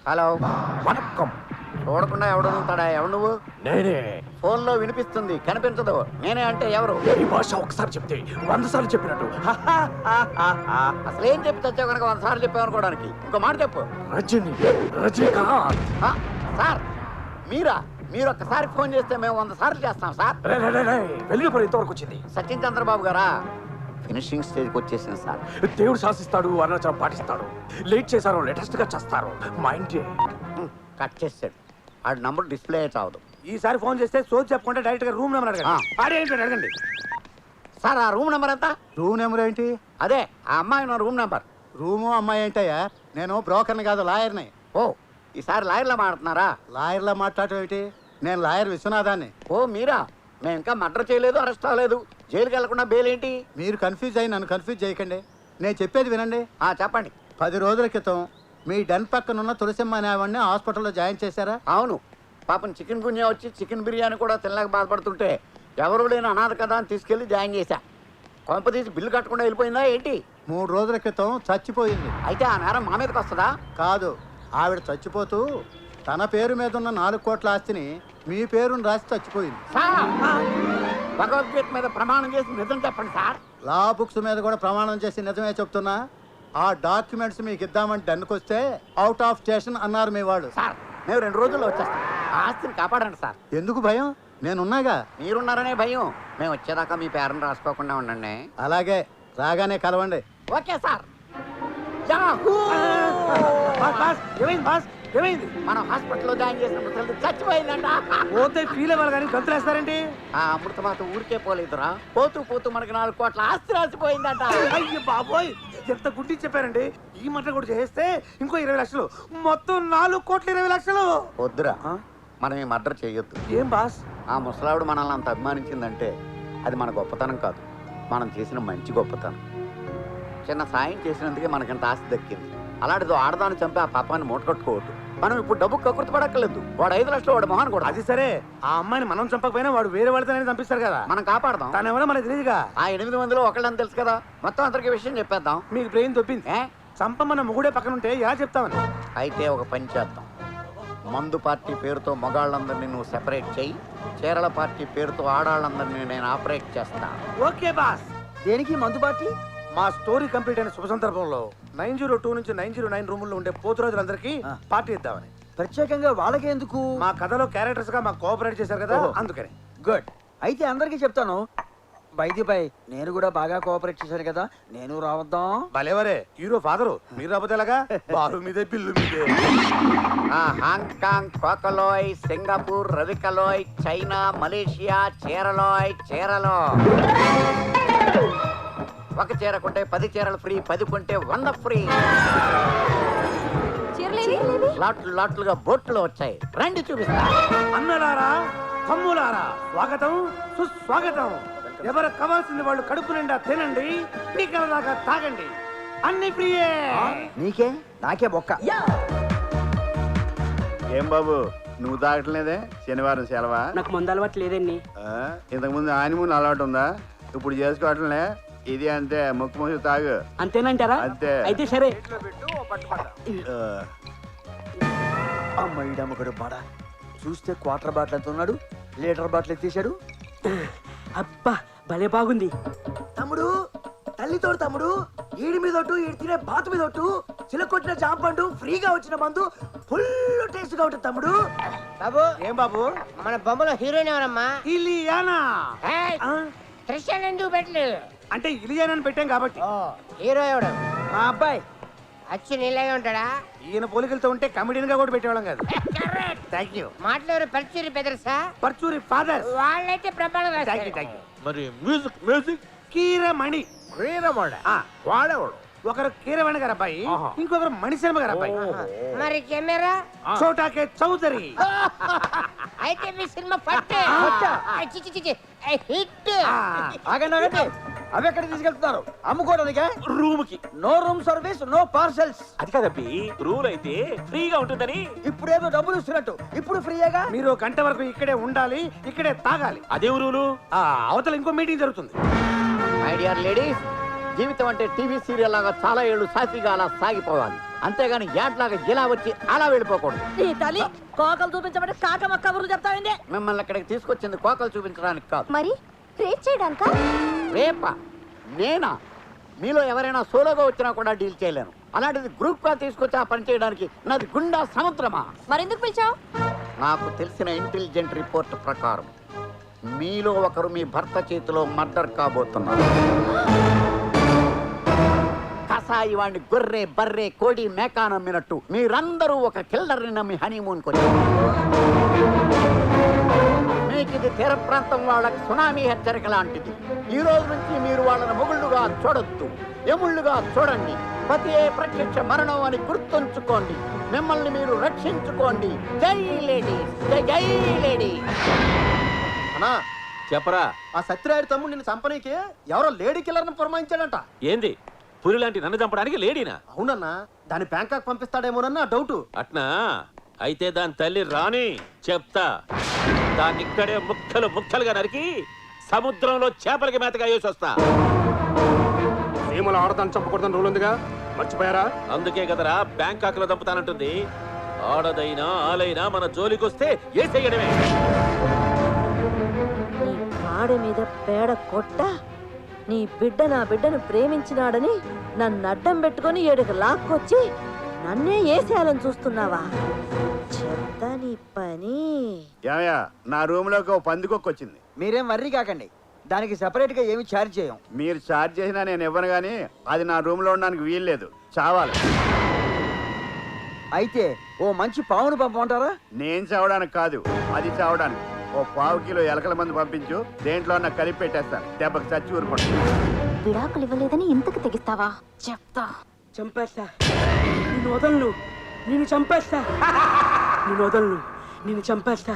Hello, vanakkam. చూడకుండా ఎవడు ఉంటాడా? ఎవడు నువ్వు? నేనే. ఫోన్లో వినిపిస్తుంది, కనిపించదు. నేనే అంటే ఎవరు? ఈ భాష ఒకసారి చెప్తే 100 సార్లు చెప్పినట్టు. అసలు ఏం చెప్పి తెచ్చావు కనుక 100 సార్లు చెప్పామనుకోవడానికి? ఇంకో మాట చెప్పు. రజనీకాంత్. సార్ మీరా? మీరు ఒక్కసారి ఫోన్ చేస్తే మేము 100 సార్లు చేస్తాం సార్. వెలుగుపడి ఇంతవరకు వచ్చింది. సచిన్ చంద్రబాబు గారా? ఫినిషింగ్ స్టేజ్కి వచ్చేసింది సార్. దేవుడు శాసిస్తాడు, అరుణాచలం పాటిస్తాడు. లేట్ చేశారు, లేటెస్ట్ గా చేస్తారు. మా ఇంటి కట్ చేసాడు. ఆడి నంబర్ డిస్ప్లే చావదు. ఈసారి ఫోన్ చేస్తే సోచ్ చెప్పకుండా డైరెక్ట్ గా రూమ్ నెంబర్ అడగండి. సార్ ఆ రూమ్ నెంబర్ ఎంత? రూమ్ నెంబర్ ఏంటి? అదే ఆ అమ్మాయి నా రూమ్ నెంబర్. రూము అమ్మాయి ఏంటయ్యా? నేను బ్రోకర్ని కాదు, లాయర్ని. ఓ, ఈసారి లాయర్లా మాట్లాడుతున్నారా? లాయర్లా మాట్లాడటం ఏంటి? నేను లాయర్ విశ్వనాథాన్ని. ఓ మీరా? మేము ఇంకా మర్డర్ చేయలేదు, అరెస్ట్ అవ్వలేదు. జైలుకి వెళ్లకుండా బెయిల్ ఏంటి? మీరు కన్ఫ్యూజ్ అయ్యి నన్ను కన్ఫ్యూజ్ చేయకండి. నేను చెప్పేది వినండి. చెప్పండి. 10 రోజుల క్రితం మీ డెన్ పక్కనున్న తులసిమ్మ అనే ఆవిడ్ని హాస్పిటల్లో జాయిన్ చేశారా? అవును. పాపం చికెన్ గున్యా వచ్చి చికెన్ బిర్యానీ కూడా తినలేక బాధపడుతుంటే ఎవరు లేని అనాథ కదా అని తీసుకెళ్లి జాయిన్ చేశా. కొంప తీసి బిల్లు కట్టకుండా వెళ్ళిపోయిందా ఏంటి? 3 రోజుల క్రితం చచ్చిపోయింది. అయితే ఆ నేరం మా మీదకి వస్తుందా? కాదు, ఆవిడ చచ్చిపోతూ తన పేరు మీద ఉన్న 4 కోట్ల ఆస్తిని మీ పేరును రాసి చచ్చిపోయింది. భగవద్గీత మీద ప్రమాణం చేసి నిజం చెప్పండి సార్. లా బుక్స్ మీద కూడా ప్రమాణం చేసి నిజమే చెప్తున్నా. ఆ డాక్యుమెంట్స్ మీకు ఇద్దామని డన్కి వస్తే అవుట్ ఆఫ్ స్టేషన్ అన్నారు మీ వాడు. సార్ మేము 2 రోజుల్లో వచ్చేస్తాం. ఆ ఆస్తిని కాపాడండి సార్. ఎందుకు భయం? నేనున్నాగా. మీరున్నారనే భయం. మేము వచ్చేదాకా మీ పేరును రాసుకోకుండా ఉండండి. అలాగే, రాగానే కలవండి. Okay sir. మనం హాస్పిటల్లో జాయిన్ చేసిన ముసలి చచ్చిపోయిందంట. పోతే ఫీల్ అవ్వాలి కానీ గంతులేస్తారండి. ఆ అమృతమాత ఊరికే పోలేదురా. పోతూ పోతూ మనకి 4 కోట్ల ఆస్తి రాసిపోయిందంట. అయ్యో బాబోయ్, ఎంత గుడ్డి చెప్పారండి. ఈ మాట కూడా చేస్తే ఇంకో 20 లక్షలు, మొత్తం 4 కోట్ల 20 లక్షలు. వద్దురా, మనం ఈ మర్డర్ చేయొద్దు. ఏం బాస్? ఆ ముసలావిడ మనల్ని అంత అభిమానించిందంటే అది మన గొప్పతనం కాదు, మనం చేసిన మంచి గొప్పతనం. చిన్న సాయం చేసినందుకే మనకింత ఆస్తి దక్కింది. అలాంటిదో ఆడదాన్ని చంపి ఆ పాపాన్ని మూటకట్టుకోవద్దు. మనం ఇప్పుడు డబ్బు కకృతి పడక్కర్లేదు. వాడు 5 లక్షలు వాడు మొహాన్ కూడా. అది సరే, ఆ అమ్మాయిని మనం చంపకపోయినా వాడు వేరే వాళ్ళతో చంపిస్తారు కదా. మనం కాపాడదాం. తను ఎవరో మనకు తెలియదుగా. ఆ 8 మందిలో ఒకళ్ళని తెలుసు కదా. మొత్తం అందరికీ విషయం చెప్పేద్దాం. మీకు బ్రెయిన్ తొప్పింది. చంపమన్న మొగుడే పక్కనుంటే ఎలా చెప్తామని. అయితే ఒక పని చేద్దాం. మందు పార్టీ పేరుతో మగాళ్ళందరినీ నువ్వు సెపరేట్ చెయ్యి. చీరల పార్టీ పేరుతో ఆడాళ్ళందరినీ నేను ఆపరేట్ చేస్తా. Okay boss. దేనికి మందు పార్టీ? మా స్టోరీ కంప్లీట్ అయిన శుభ సందర్భంలో 902 నుంచి 909 రూముల్లో ఉండే పోతురాజులందరికీ పార్టీ ఇద్దామని. ప్రత్యేకంగా వాళ్ళకే ఎందుకు? మా కథలో క్యారెక్టర్స్ గా మాకు కోఆపరేట్ చేశారు కదా, అందుకని. గుడ్. అయితే అందరికీ చెప్తాను. బై నేను కూడా బాగా కోఆపరేట్ చేశాను కదా, నేను రావద్దాం. భలేవరే, హీరో ఫాదరు మీరు రాకపోతే ఎలాగా? బారు మీదే బిల్లు మీదే. హాంకాంగ్, కోకలోయ్, సింగపూర్, రవికలోయ్, చైనా, మలేషియా, చీరలో ఒక చీర కొంటే 10 చీరలు ఫ్రీ, 10 కొంటే 100 ఫ్రీ. లాట్లుగా బోట్లు వచ్చాయి, రండి చూపిస్తా. అన్నలారా, తమ్ములారా, స్వాగతం సుస్వాగతం. ఎవరు కావాల్సింది వాళ్ళు కడుపు నిండా తినండి, పీకల దాకా తాగండి, అన్ని ఫ్రీయే. నీకే నాకే బొక్క. ఏం బాబు నువ్వు తాగట్లేదే? శనివారం సెలవా? నాకు మందు అలవాటు లేదండి. ఇంతకు ముందు ఆనిమూన్ అలవాటు ఉందా? ఇప్పుడు చేసుకోవట్లే. ఇది అంతే, ముక్కు ముక్కు తాగు. అంతేనంటారా? అంతే. అయితే సరే. అమ్మడు బాడ చూస్తే క్వార్టర్ బాటిల్ ఎంత ఉన్నాడు, లీటర్ బాటిల్ ఎత్తేసాడు. అబ్బా భలే బాగుంది. తమ్ముడు, తల్లితోడు తమ్ముడు, ఈడి మీద ఒట్టు, ఈడి తినే బాతు మీద ఒట్టు, చిలకొట్టిన జాంపండు, ఫ్రీగా వచ్చిన మందు, ఫుల్ టేస్ట్ గా ఉంటుంది తమ్ముడు. బాబు, ఏం బాబు? మన బొమ్మలో హీరోయిన్ ఎవరమ్మా? ఇలియానా. క్రిస్టియన్ ఎందుకు పెట్టలేదు? అంటే ఇలియానా అని పెట్టాం కాబట్టి. హీరో ఎవడు? మా అబ్బాయి అచ్చు నీళ్ళగా ఉంటాడా? ఈయన పోలికలతో ఉంటే కమెడియన్ గా కూడా పెట్టేవాళ్ళం కాదు. Thank you. మాట్లాడు పర్చూరి బెదర్సా? పర్చూరి ఫాదర్. వాళ్ళైతే ప్రమాణం. Thank you. మరి మ్యూజిక్ కీరమణి. వాడేవాడు. ఒకరు కీరవాణి గారు అబ్బాయి, ఇంకొకరు మణిశర్మ గారు అబ్బాయి. మరి కెమెరా? చోటాకే చౌదరి. అయితే మీ సినిమా పట్టే హిట్. ఆగండి, అవి ఎక్కడ తీసుకెళ్తున్నారు? అమ్ముకోవడానికే? రూమ్ కి. No room service, no parcels. అది కదబ్బి, రూల్ అయితే ఫ్రీగా ఉంటుందని. ఇప్పుడేదో డబ్బులు ఇస్తున్నట్టు ఇప్పుడు ఫ్రీయేగా. మీరు గంట వరకు ఇక్కడే ఉండాలి, ఇక్కడే తాగాలి. అదే రూలు. అవతల ఇంకో మీటింగ్ జరుగుతుంది. మై డియర్ లేడీస్, జీవితం అంటే టీవీ సీరియల్ లాగా చాలా ఏళ్ళు సాఫీగా అలా సాగిపోవాలి. అంతేగాని ఏట్లాగా ఇలా వచ్చి అలా వెళ్ళిపోకూడదు. నీ తల్లి కోకలు చూపించబట్టి కాకమ్మ కబుర్లు చెప్తావింది. మిమ్మల్ని ఇక్కడికి తీసుకొచ్చింది కోకలు చూపించడానికి కాదు. మరి రేట్ చేయడానికా? రేపా? నేనా? మీలో ఎవరైనా సోలోగా వచ్చినా కూడా డీల్ చేయలేను. అలాంటిది గ్రూప్ గా తీసుకొచ్చి ఆ పని చేయడానికి నాది గుండా సముద్రమా? మరెందుకు పిలిచావు? నాకు తెలిసిన ఇంటెలిజెంట్ రిపోర్ట్ ప్రకారం మీలో ఒకరు మీ భర్త చేతిలో మర్డర్ కాబోతున్నారు. కసాయి వాడిని గొర్రె బర్రె కోడి మేకా నమ్మినట్టు మీరందరూ ఒక కిల్లర్ని నమ్మి హనీమూన్ కొచ్చారు. మీకు ఇది తీర ప్రాంతం వాళ్ళకి సునామీ హెచ్చరిక లాంటిది. ఈ రోజు నుంచి మీరు వాళ్ళని మొగుళ్ళుగా చూడొద్దు, ఎముళ్ళుగా చూడండి. పతియే ప్రత్యక్ష మరణం అని గుర్తుంచుకోండి. మిమ్మల్ని మీరు రక్షించుకోండి. జై లేడీస్, జై జై లేడీస్. అన్నా చెప్పరా. ఆ సత్యరాయుడు తమ్ముడు నిన్ను చంపనీకి ఎవరో లేడీ కిల్లర్ని పురమాయించాడంట. ఏంది పులి లాంటి నన్ను చంపడానికి లేడీనా? అవునన్నా, దాన్ని బ్యాంకాక్ పంపిస్తాడేమోనన్నా డౌట్. అట్నా? అయితే దాని తల్లి రాని చెప్తా. దాన్ని ఇక్కడే ముక్కలు ముక్కలుగా నరికి సముద్రంలో చేపలకి మేతగా వేసి వస్తా. సీమలు ఆడదాన్ని చంపకూడదని రూల్ ఉందిగా, మర్చిపోయారా? అందుకే కదరా బ్యాంకాక్ లో చంపుతానంటుంది. ఆడదైనా ఆలైనా మన జోలికొస్తే ఏసేయడమే. నీ కాడ మీద పేడ కొట్ట నీ బిడ్డ నా బిడ్డను ప్రేమించినాడని నన్ను అడ్డం పెట్టుకుని ఏడుకు లాక్కొచ్చి నన్నే ఏసేయాలని చూస్తున్నావా? చెప్తా నీ పని. ఏమయ్యా, నా రూమ్ లోకి ఓ పందికొక్కొచ్చింది. మీరేం వర్రీ కాకండి, దానికి సెపరేట్ గా ఏమి ఛార్జ్ చేయం. మీరు ఛార్జ్ చేసినా నేను ఇవ్వను, కానీ అది నా రూమ్ లో ఉండడానికి వీల్లేదు, చావాలి. అయితే ఓ మంచి పావును పంపమంటారా? నేను చావడానికి కాదు, అది చావడానికి. ఓ 1/2 కిలో ఎలకల మంది పంపించు, దేంట్లో నాకు కలిపి పెట్టేస్తాను. దెబ్బకి చచ్చి ఊరుకుంటా. విడాకులు ఇవ్వలేదని ఇంతకు తెగిస్తావా? చెప్తా. చంపేస్తా. నిన్ను వదలను. నిన్ను చంపేస్తా. నిన్ను వదలను. నిన్ను చంపేస్తా.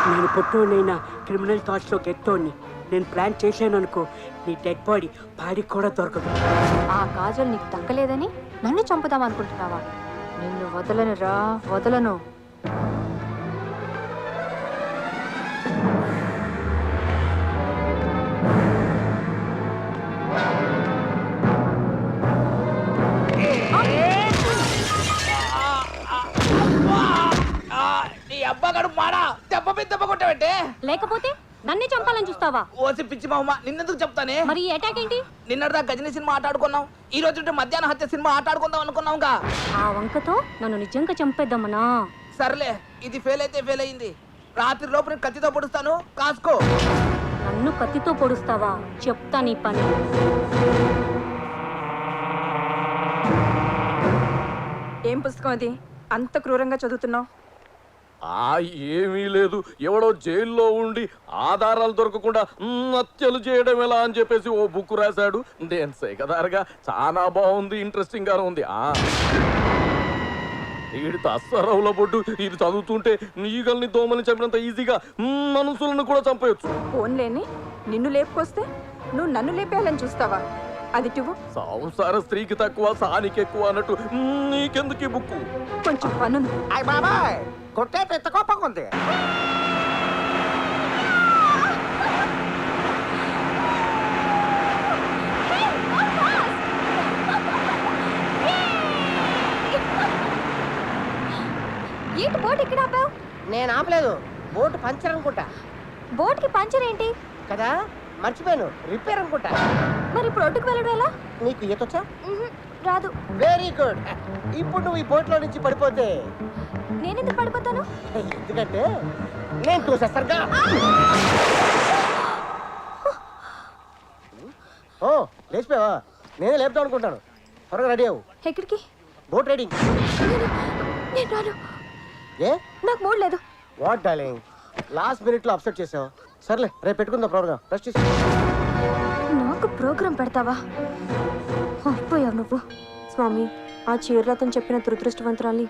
నేను పొట్టోనైనా క్రిమినల్ థాట్స్లో గెట్టోని. నేను ప్లాన్ చేశాను అనుకో, నీ డెడ్ బాడీ పాడికి కూడా దొరకదు. ఆ కాజల్ నీకు తగ్గలేదని నన్ను చంపుదాం అనుకుంటున్నావా? నిన్ను వదలను రా, వదలను. నీ అబ్బగాడు మాడా దెబ్బ మీద దెబ్బ కొట్టావంటే. లేకపోతే నన్నే చంపాలని చూస్తావా? ఓసి పిచ్చి మామ, నిన్నెందుకు చెప్తానే? మరి ఈ అటాక్ ఏంటి? నిన్నటిదా గజని సినిమా ఆట ఆడుకున్నాం, ఈ రోజు మధ్యాహ్నం హత్య సినిమా ఆట ఆడుకుందాం అనుకున్నాంగా. ఆ వంకతో నన్ను నిజంగా చంపేద్దామనా? సర్లే, ఇది ఫెయిల్ అయితే ఫెయిల్ అయింది. రాత్రి లోపు నేను కత్తితో పొడుస్తాను, కాసుకో. నన్ను కత్తితో పొడుస్తావా? చెప్తా నీ పని. ఏం పుస్తకం అది అంత క్రూరంగా చదువుతున్నావు? ఏమీ లేదు, ఎవడో జైల్లో ఉండి ఆధారాలు దొరకకుండా హత్యలు చేయడం ఎలా అని చెప్పేసి ఓ బుక్ రాశాడు. నేను సేకదారుగా చాలా బాగుంది, ఇంట్రెస్టింగ్ గా ఉంది. వీడి తస్సరవుల బొడ్డు ఇది చదువుతుంటే ఈగల్ని దోమల్ని చంపినంత ఈజీగా మనుషులను కూడా చంపేయచ్చు. ఫోన్లేని నిన్ను లేపుకొస్తే నువ్వు నన్ను లేపేయాలని చూస్తావా? అది సంసార స్త్రీకి తక్కువ సానికి ఎక్కువ అన్నట్టు నీకెందుకు ఈ బుక్కు? కొంచెం పనుంది. అయ్య బాబాయ్, కొట్టే పెద్ద కోపంగా ఉంది. ఏంటి బోట్ ఇక్కడ ఆపావు? నేను ఆపలేదు, బోటు పంచర్ అనుకుంటా. బోట్కి పంచర్ ఏంటి? కదా మర్చిపోయాను, రిపేర్ అనుకుంటా. మరి ఇప్పుడు ఒడ్డుకు వెళ్ళడం ఎలా? నీకు ఈతొచ్చా? రాదు. Very good. ఇప్పుడు నువ్వు ఈ బోట్లో నుంచి పడిపోతే నేనెందుకు పడిపోతాను? ఎందుకంటే నేను చూసేస్తానుగా. ఓ లేచిపోయావా? నేనే లేపుతాం అనుకుంటాను. త్వరగా రెడీ అవ్వు. ఎక్కడికి? Boat riding. నేను రాను. ఏ? నాకు మూడ్ లేదు. వాట్ డార్లింగ్, లాస్ట్ మినిట్ లో అప్సెట్ చేసావు. సర్లే, రేపు పెట్టుకుందాం ప్రోగ్రామ్. రెస్ట్ తీసుకో. నాకు ప్రోగ్రాం పెడతావా? అయిపోయావు నువ్వు. స్వామి, ఆ చీరలతను చెప్పిన దురదృష్టవంతురాల్ని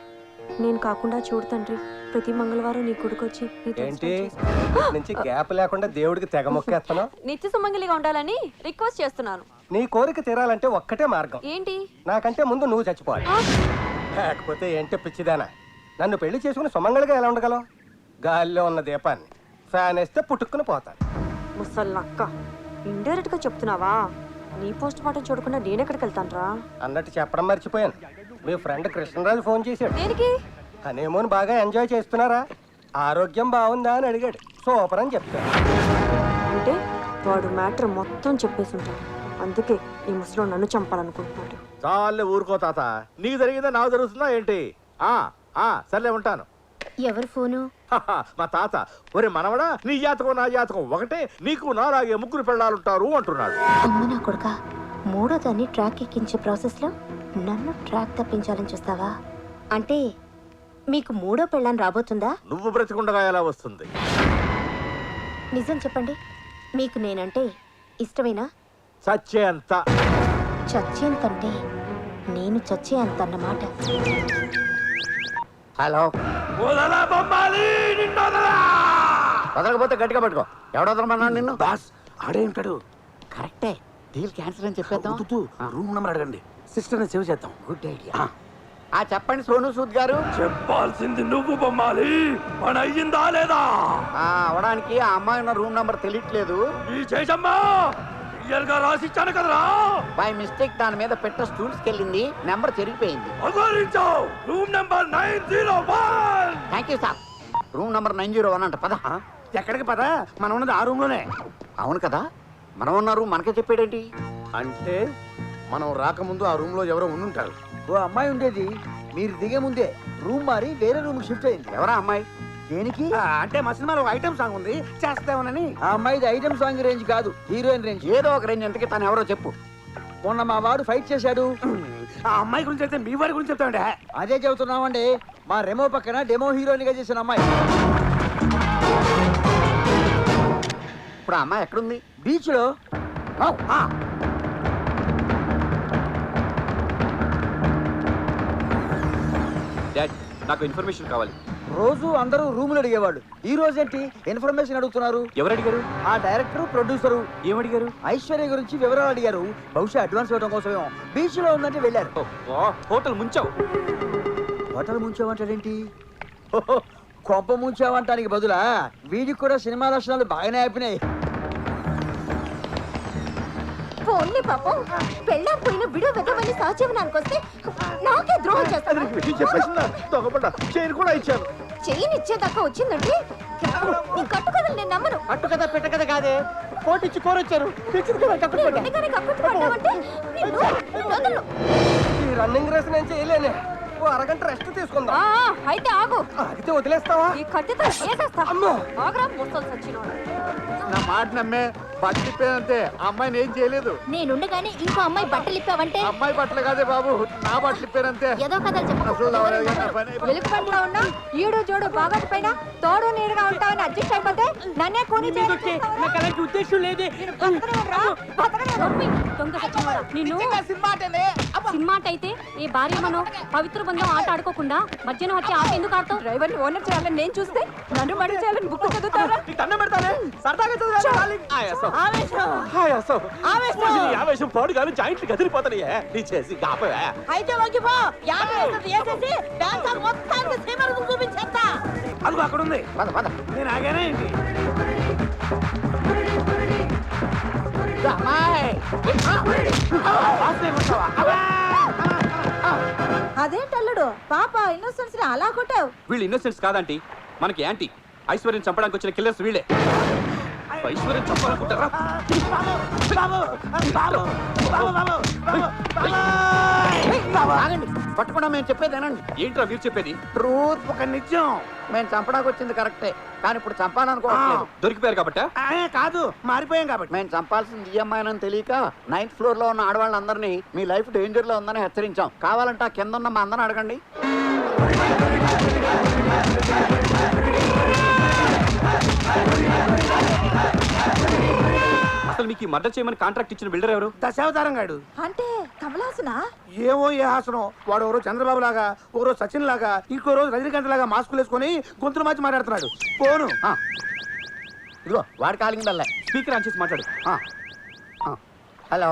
నేను కాకుండా చూడు తండ్రి. ప్రతి మంగళవారం నీ గుడికొచ్చి ఏంటి నుంచి గ్యాప్ లేకుండా దేవుడికి తెగ మొక్కేస్తాను. నిత్య సుమంగలిగా ఉండాలని రిక్వెస్ట్ చేస్తున్నాను. నీ కోరిక తీరాలంటే ఒక్కటే మార్గం. ఏంటి? నాకంటే ముందు నువ్వు చచ్చిపోవాలి. లేకపోతే ఏంటి పిచ్చిదానా, నన్ను పెళ్లి చేసుకుని సుమంగళిగా ఎలా ఉండగలవు? గాలిలో ఉన్న దీపాన్ని ఫ్యాన్ వేస్తే పుట్టుకుని పోతాను. ముసల్లక్క, ఇండైరెక్ట్ గా చెప్తున్నావా? నీ పోస్ట్ మార్టం చూడకుండా నేనెక్కడికి వెళ్తాను రా? అన్నట్టు చెప్పడం మర్చిపోయాను. మీ ఫ్రెండ్ కృష్ణరాజు ఫోన్ చేశాడు. దేనికి? హనీమూన్ బాగా ఎంజాయ్ చేస్తున్నారా, ఆరోగ్యం బాగుందా అని అడిగాడు. సూపర్ అని చెప్తాడు. అంటే వాడు మ్యాటర్ మొత్తం చెప్పేసి ఉంటాడు. అందుకే ఈ ముసలో నన్ను చంపాలనుకుంటున్నాడు. చాలే ఊరుకో తాత, నీకు జరిగిందా నాకు జరుగుతుందా ఏంటి? సర్లే ఉంటాను. ఎవరు ఫోను? మా తాత, ఒరే మనవడా, నీ జాతకం నా జాతకం ఒకటే, నీకు నాలాగే ముగ్గురు పెళ్ళాలుంటారు అంటున్నాడు. అమ్మ నా కొడుక, మూడో దాన్ని ట్రాక్ ఎక్కించే ప్రాసెస్ లో నన్ను ట్రాక్ తప్పించాలని చూస్తావా? అంటే మీకు మూడో పెళ్ళాన్ని రాబోతుందా? నువ్వు బ్రతికుండగా ఎలా వస్తుంది? నిజం చెప్పండి, మీకు నేనంటే ఇష్టమేనా? చచ్చే అంత. చచ్చేంతంటే నేను చచ్చే అంత అన్నమాట. హలో, వదలకపోతే గట్టిగా పట్టుకో. ఎవడ వదలమన్నాడు నిన్ను? బాస్ ఆడే ఉంటాడు. కరెక్టే, డీల్ క్యాన్సిల్ అని చెప్పేద్దాం. రూమ్ నెంబర్ అడగండి, సిస్టర్ సేవ్ చేద్దాం. Good idea. చెప్పండి సోను సూద్ గారు. చెప్పాల్సింది నువ్వు బొమ్మాలి, పని అయ్యిందా లేదా? అవడానికి ఆ అమ్మాయి ఉన్న రూమ్ నెంబర్ తెలియట్లేదు. ఈ చేసమ్మా క్లియర్ గా రాసిచ్చాను కదరా. బై మిస్టేక్ దాని మీద పెట్ట స్టూల్స్ కెళ్ళింది, నెంబర్ చెరిగిపోయింది. Room number 901. Thank you sir. Room number 901 అంట. పద. ఎక్కడికి పద, మనం ఉన్నది ఆ రూమ్ లోనే. అవును కదా, మనం ఉన్న రూమ్ మనకే చెప్పాడేంటి? అంటే మనం రాకముందు ఆ రూమ్ లో ఎవరో ఉండుంటారు. ఓ అమ్మాయి ఉండేది, మీరు దిగే ముందే రూమ్ మారి వేరే రూమ్ షిఫ్ట్ అయింది. ఎవరా అమ్మాయి? దేనికి? అంటే మా సినిమాలో ఐటమ్ సాంగ్ ఉంది, చేస్తామని. ఆ అమ్మాయిది ఐటమ్ సాంగ్ రేంజ్ కాదు, హీరోయిన్ రేంజ్. ఏదో ఒక రేంజ్. ఎంతకి తను ఎవరో చెప్పు. మొన్న మా వాడు ఫైట్ చేశాడు. ఆ అమ్మాయి గురించి అయితే మీ వాడి గురించి చెప్తామండి. అదే చెబుతున్నామండి, మా రెమో పక్కన డెమో హీరోయిన్ గా చేసిన అమ్మాయి. ఇప్పుడు ఆ అమ్మాయి ఎక్కడుంది? బీచ్ లో. నాకు ఇన్ఫర్మేషన్ కావాలి. రోజు అందరూ రూములు అడిగేవాళ్ళు, ఈ రోజేంటి ఇన్ఫర్మేషన్ అడుగుతున్నారు? ఎవరు అడిగారు? ఆ డైరెక్టర్ ప్రొడ్యూసరు. ఏమడిగారు? ఐశ్వర్య గురించి వివరాలు అడిగారు. బహుశా అడ్వాన్స్ ఇవ్వడం కోసమేమో. బీచ్ లో ఉందంటే వెళ్ళారు. హోటల్ ముంచావు. హోటల్ ముంచావంటాడేంటి? కొంప ముంచావంటానికి బదులా వీడికి కూడా సినిమా లక్షణాలు బాగానే అయిపోయినాయి. పోన్లే పాపం, పెళ్ళాం పోయిన విడో వెదవని సహజీవనానికి వస్తే నాకే ద్రోహం చేస్తాను. చైన్ కూడా ఇచ్చాను. చెయ్యి ఇచ్చేదాకా వచ్చిందంటే నీ కట్టు కథలు నేను నమ్మను. అట్టు కదా పెట్ట కదా కాదే, కోటిచ్చి కోరొచ్చారు. ఈ రన్నింగ్ రేస్ నేను చేయలేనే, ఓ అరగంట రెస్ట్ తీసుకుందాం. అయితే ఆగు. ఆగితే వదిలేస్తావా? ఈ కత్తితో వేసేస్తా. ఆగ్రా ముసలు సచ్చినోడు. నా మాట నమ్మే బట్టలిప్పేదంతే, అమ్మాయిని ఏం చేయలేదు. నేనుండగానే ఇంకో అమ్మాయి బట్టలు ఇప్పావంటే అమ్మాయి బట్టలు కాదే బాబు, నా బట్టలు ఇప్పానంతే. ఏదో కథలు వెలుగుపంట్లో ఉన్నా ఈడు జోడు బాగా పైన తోడు నీడుగా ఉంటావని అడ్జస్ట్ అయిపోతే నన్నే కూని నాకు అలాంటి ఉద్దేశం లేదే. సినిమా అయితే ఈ భార్య మనం పవిత్ర బంధం ఆట ఆడుకోకుండా మధ్యాహ్నం వచ్చి ఆట ఎందుకు ఆడతావు? డ్రైవర్ని ఓనర్ చేయాలని నేను చూస్తే నన్ను మడి చేయాలని బుక్ చదువుతారా? ఆవేశం పాడు కానీ జాయింట్లు కదిలిపోతాయి. నీ చేసి కాపవే. అయితే వంగిపో. మొత్తానికి సీమలను చూపించేస్తా. అదిగో అక్కడ ఉంది. పద పద. నేను ఆగానే ఏంటి? అదేంటల్లుడు పాప ఇన్నోసెన్స్ ని అలా కొట్టావు? వీళ్ళు ఇన్నోసెంట్స్ కాదంటీ, మనకి యాంటీ. ఐశ్వర్యం చంపడానికి వచ్చిన కిల్లర్స్ వీళ్ళే. ఐశ్వర్యం చంపాలనుకుంటారా? ఆగండి, పట్టుకుండా మేము చెప్పేదేనండి. ఏంట్రా మీరు చెప్పేది? ట్రూత్, ఒక నిజం. మేము చంపడానికి వచ్చింది కరెక్టే, కానీ ఇప్పుడు చంపాలనుకోవట్లేదు. దొరికిపోయారు కాబట్టా? కాదు, మారిపోయాం కాబట్టి. మేము చంపాల్సింది ఈఎంఐ అని తెలియక 9th ఫ్లోర్ లో ఉన్న ఆడవాళ్ళందరినీ మీ లైఫ్ డేంజర్ లో ఉందని హెచ్చరించాం. కావాలంటే ఆ కింద ఉన్న మా అందరిని అడగండి. అసలు మీకు మర్డర్ చేయమని కాంట్రాక్ట్ ఇచ్చిన బిల్డర్ ఎవరు? దశావతారం గాడు. అంటే కమలాసనా? ఏమో ఏ హాసనం. వాడు ఎవరో చంద్రబాబు లాగా, ఓ రోజు సచిన్ లాగా, ఇంకో రోజు రజనీకాంత్ లాగా మాస్కులు వేసుకొని గొంతులు మార్చి మాట్లాడుతున్నాడు. పోను. ఇదిగో వాడి కాలింగ్ బెల్లే. స్పీకర్ ఆన్ చేసి మాట్లాడు. హలో.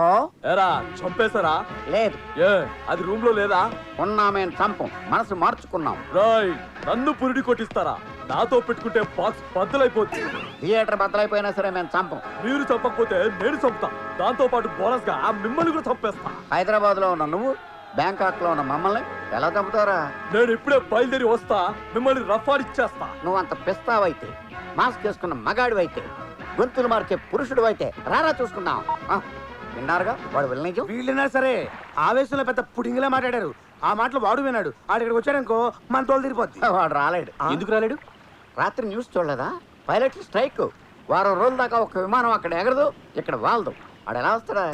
ఎరా చంపేశారా? లేదు. ఏ అది రూమ్ లో లేదా? ఉన్నా, మేము చంపం, మనసు మార్చుకున్నాం. రాయ్, నన్ను పురిడి కొట్టిస్తారా? నాతో పెట్టుకుంటే బాక్స్ బద్దలైపోతుంది. థియేటర్ బద్దలైపోయినా సరే మేము చంపం. మీరు చంపకపోతే నేను చంపుతా. దాంతో పాటు బోనస్ గా మిమ్మల్ని కూడా చంపేస్తా. హైదరాబాద్ లో ఉన్న నువ్వు, బ్యాంకాక్ లో ఉన్న మమ్మల్ని ఎలా చంపుతారా? నేను ఇప్పుడే బయలుదేరి వస్తా, మిమ్మల్ని రఫాడిచ్చేస్తా. నువ్వు అంత పిస్తావైతే, మాస్క్ వేసుకున్న మగాడివైతే, గొంతులు మార్చే పురుషుడు అయితే రారా చూసుకుందాం. విన్నారుగా వాడు విలనిజం. వీళ్ళైనా సరే ఆవేశంలో పెద్ద పుడింగిలా మాట్లాడారు. ఆ మాటలు వాడు విన్నాడు. ఆడిక్కడికి వచ్చాడనుకో మన తోలు తీరిపోద్ది. వాడు రాలేడు. ఎందుకు రాలేడు? రాత్రి న్యూస్ చూడలేదా? Pilot strike. వారం రోజుల దాకా ఒక విమానం అక్కడ ఎగరదు, ఇక్కడ వాలదు. వాడు ఎలా వస్తాడా?